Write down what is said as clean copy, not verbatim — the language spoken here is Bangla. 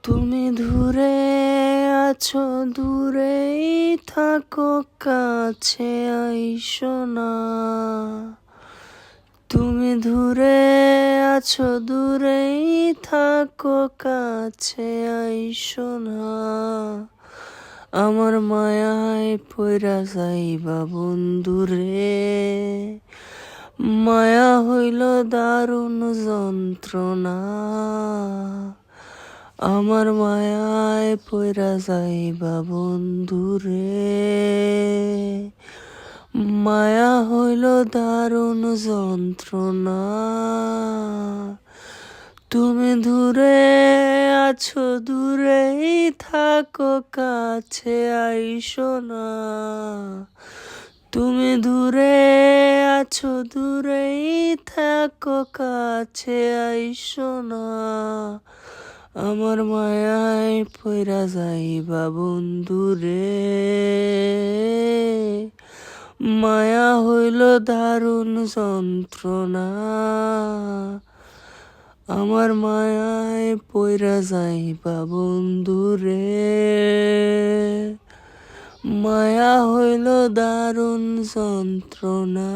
তুমি দূরে আছো, দূরেই থাকো, কাছে আইসো না। তুমি দূরে আছো, দূরেই থাকো, কাছে আইসো না। আমার মায়ায় পইরা যাইবা বন্ধুরে, মায়া হইল দারুণ যন্ত্রণা। আমার মায়ায় পইরা যাইবা বন্ধুরে, মায়া হইল দারুণ যন্ত্রণা। তুমি দূরে আছো, দূরেই থাকো, কাছে আইসো না। তুমি দূরে আছো, দূরেই থাকো, কাছে আইসো না। আমার মায়ায় পইরা যাইবা বন্ধুরে, মায়া হইল দারুণ যন্ত্রণা। আমার মায়ায় পইরা যাইবা বন্ধুরে, মায়া হইল দারুণ যন্ত্রণা।